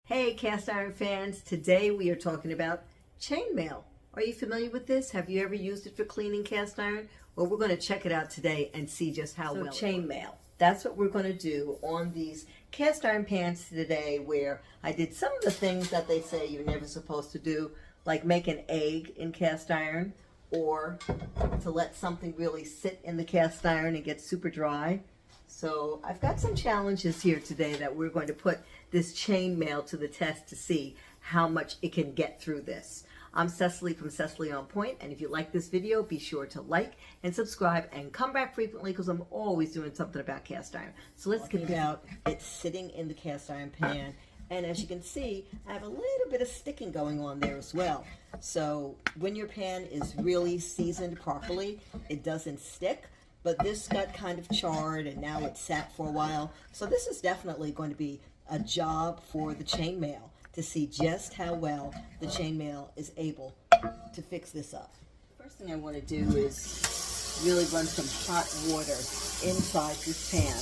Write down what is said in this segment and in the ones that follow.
Hey cast iron fans, today we are talking about chainmail. Are you familiar with this? Have you ever used it for cleaning cast iron? Well, we're going to check it out today and see just how well chainmail. That's what we're going to do on these cast iron pans today, where I did some of the things that they say you're never supposed to do, like make an egg in cast iron, or to let something really sit in the cast iron and get super dry. So I've got some challenges here today that we're going to put this chainmail to the test to see how much it can get through this. I'm Cecily from Cecily on Point, and if you like this video, be sure to like and subscribe and come back frequently because I'm always doing something about cast iron. So let's get out. It's sitting in the cast iron pan, and as you can see, I have a little bit of sticking going on there as well. So when your pan is really seasoned properly, it doesn't stick. But this got kind of charred and now it's sat for a while. So this is definitely going to be a job for the chainmail to see just how well the chainmail is able to fix this up. First thing I want to do is really run some hot water inside this pan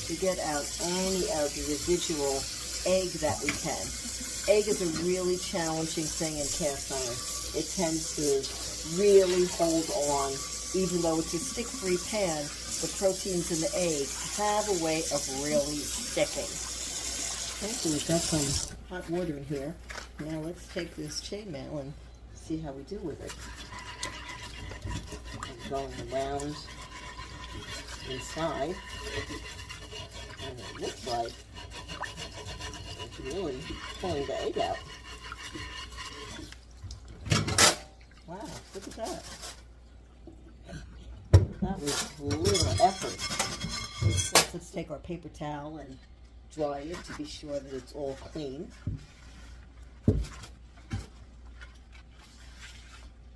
to get out any of the residual egg that we can. Egg is a really challenging thing in cast iron. It tends to really hold on. Even though it's a stick-free pan, the proteins in the egg have a way of really sticking. Okay, so we've got some hot water in here. Now let's take this chainmail and see how we do with it. I'm going around inside, and it looks like it's really pulling the egg out. Wow, look at that. That was a little effort. Let's take our paper towel and dry it to be sure that it's all clean. And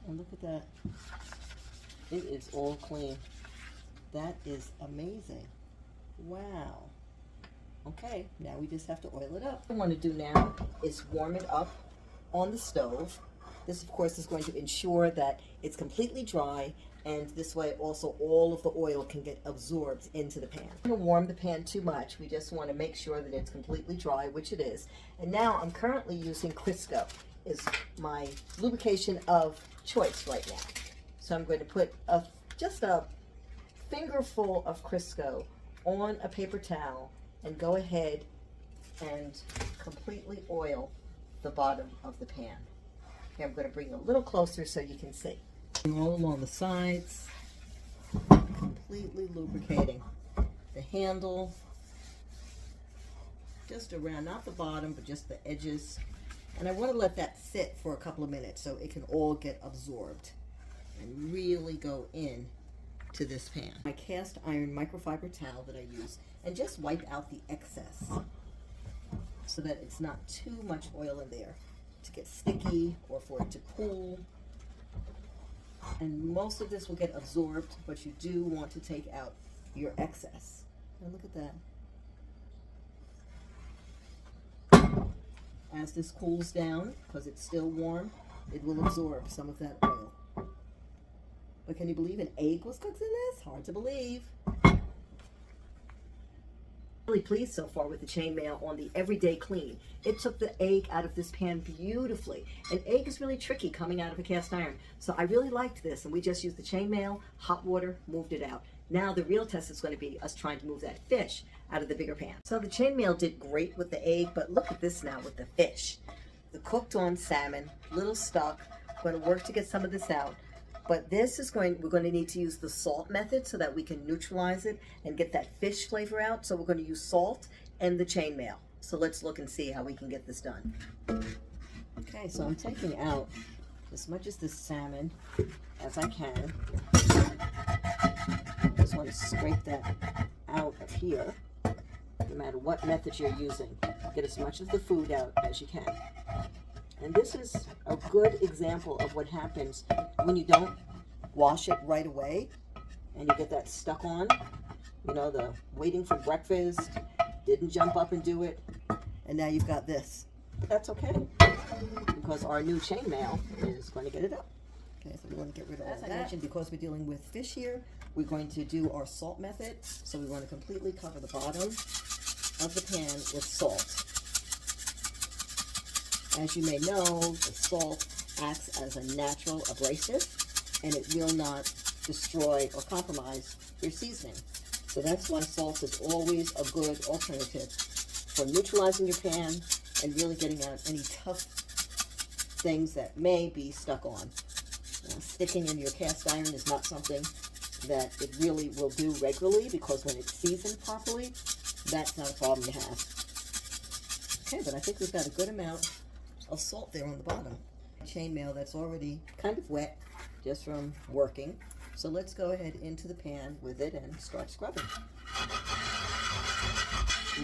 look at that. It is all clean. That is amazing. Wow. Okay, now we just have to oil it up. What I want to do now is warm it up on the stove. This, of course, is going to ensure that it's completely dry, and this way also all of the oil can get absorbed into the pan. I'm going to warm the pan too much. We just want to make sure that it's completely dry, which it is. And now I'm currently using Crisco, is my lubrication of choice right now. So I'm going to put just a fingerful of Crisco on a paper towel and go ahead and completely oil the bottom of the pan. I'm going to bring it a little closer so you can see. All along the sides, completely lubricating the handle, just around, not the bottom, but just the edges. And I want to let that sit for a couple of minutes so it can all get absorbed and really go in to this pan. My cast iron microfiber towel that I use, and just wipe out the excess so that it's not too much oil in there to get sticky or for it to pool. And most of this will get absorbed, but you do want to take out your excess. And look at that. As this cools down, because it's still warm, it will absorb some of that oil. But can you believe an egg was cooked in this? Hard to believe. Really pleased so far with the chainmail on the everyday clean. It took the egg out of this pan beautifully. An egg is really tricky coming out of a cast iron, so I really liked this, and we just used the chainmail, hot water, moved it out. Now the real test is going to be us trying to move that fish out of the bigger pan. So the chainmail did great with the egg, but look at this now with the fish. The cooked on salmon, little stuck. I'm going to work to get some of this out. But this is we're going to need to use the salt method so that we can neutralize it and get that fish flavor out. So we're going to use salt and the chainmail. So let's look and see how we can get this done. Okay, so I'm taking out as much of this salmon as I can. I just want to scrape that out of here. No matter what method you're using, get as much of the food out as you can. And this is a good example of what happens when you don't wash it right away and you get that stuck on. You know, the waiting for breakfast, didn't jump up and do it, and now you've got this. But that's okay, because our new chainmail is going to get it up. Okay, so we want to get rid of all that. As I mentioned, because we're dealing with fish here, we're going to do our salt method. So we want to completely cover the bottom of the pan with salt. As you may know, the salt acts as a natural abrasive, and it will not destroy or compromise your seasoning. So that's why salt is always a good alternative for neutralizing your pan and really getting out any tough things that may be stuck on. Sticking in your cast iron is not something that it really will do regularly, because when it's seasoned properly, that's not a problem to have. Okay, but I think we've got a good amount of salt there on the bottom. Chainmail that's already kind of wet just from working. So let's go ahead into the pan with it and start scrubbing.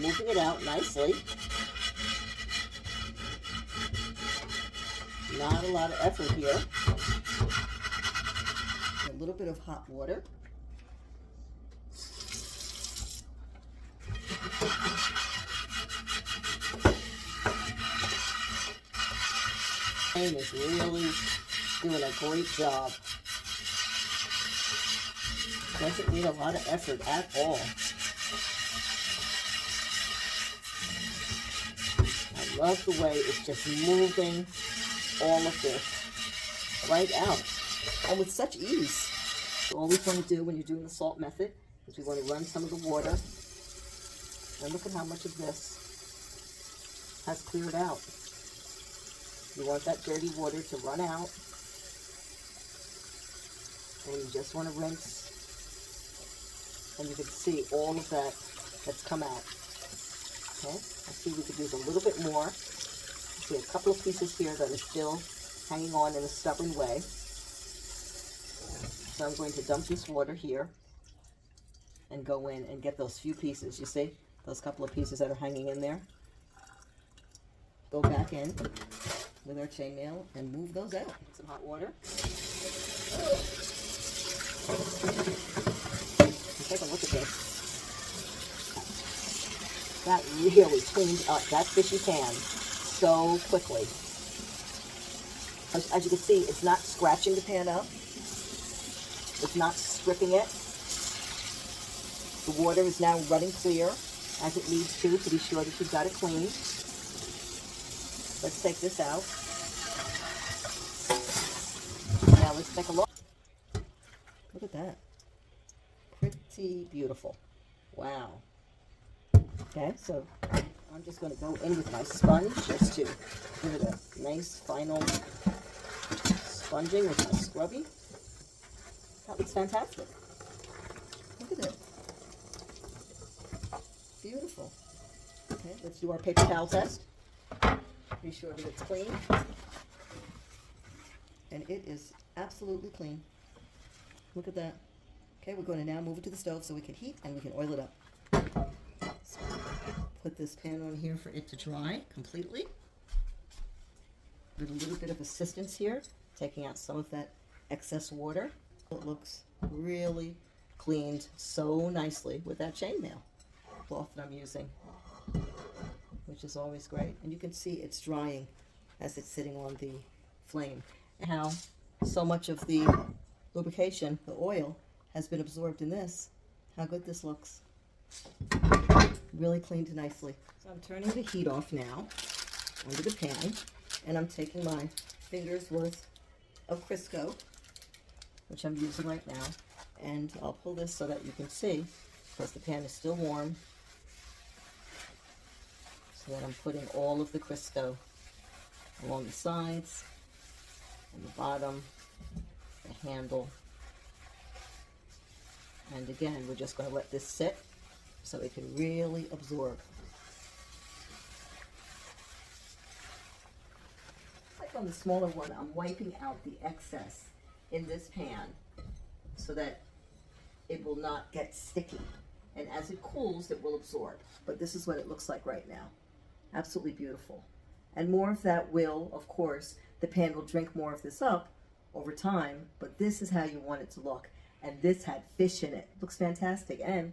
Moving it out nicely. Not a lot of effort here. A little bit of hot water. Maille is really doing a great job. Doesn't need a lot of effort at all. I love the way it's just moving all of this right out, and with such ease. So all we want to do when you're doing the salt method is we want to run some of the water, and look at how much of this has cleared out. You want that dirty water to run out, and you just want to rinse, and you can see all of that that's come out. Okay, I see we could use a little bit more. I see a couple of pieces here that are still hanging on in a stubborn way. So I'm going to dump this water here and go in and get those few pieces. You see those couple of pieces that are hanging in there? Go back in with our chainmail and move those out. Some hot water. And take a look at this. That really cleaned up that fishy pan so quickly. As you can see, it's not scratching the pan up. It's not stripping it. The water is now running clear, as it needs to be sure that you've got it clean. Let's take this out. Now let's take a look. Look at that. Pretty beautiful. Wow. Okay, so I'm just going to go in with my sponge just to give it a nice final sponging with my scrubby. That looks fantastic. Look at it. Beautiful. Okay, let's do our paper towel test. Be sure that it's clean. And it is absolutely clean. Look at that. Okay, we're going to now move it to the stove so we can heat and we can oil it up. So put this pan on here for it to dry completely. With a little bit of assistance here, taking out some of that excess water. It looks really cleaned so nicely with that chainmail cloth that I'm using, which is always great. And you can see it's drying as it's sitting on the flame. And how so much of the lubrication, the oil, has been absorbed in this. How good this looks. Really cleaned nicely. So I'm turning the heat off now onto the pan, and I'm taking my finger's worth of Crisco, which I'm using right now, and I'll pull this so that you can see, because the pan is still warm, so that I'm putting all of the Crisco along the sides and the bottom, the handle, and again we're just going to let this sit so it can really absorb. Like on the smaller one, I'm wiping out the excess in this pan so that it will not get sticky, and as it cools it will absorb. But this is what it looks like right now. Absolutely beautiful. And more of that will, of course, the pan will drink more of this up over time, but this is how you want it to look. And this had fish in it. Looks fantastic, and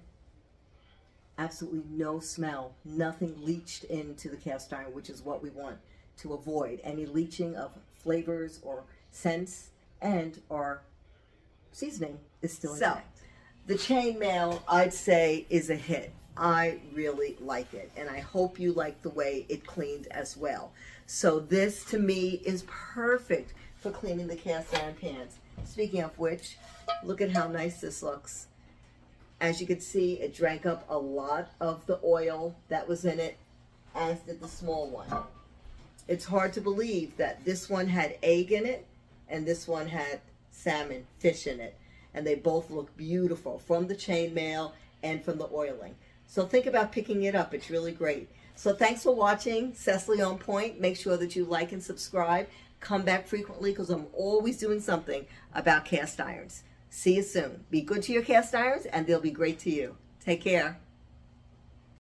absolutely no smell. Nothing leached into the cast iron, which is what we want to avoid. Any leaching of flavors or scents, and our seasoning is still intact. So, the chainmail, I'd say, is a hit. I really like it, and I hope you like the way it cleaned as well. So this to me is perfect for cleaning the cast iron pans. Speaking of which, look at how nice this looks. As you can see, it drank up a lot of the oil that was in it, as did the small one. It's hard to believe that this one had egg in it and this one had salmon, fish in it. And they both look beautiful from the chainmail and from the oiling. So think about picking it up. It's really great. So thanks for watching Cecily on Point. Make sure that you like and subscribe. Come back frequently because I'm always doing something about cast irons. See you soon. Be good to your cast irons and they'll be great to you. Take care.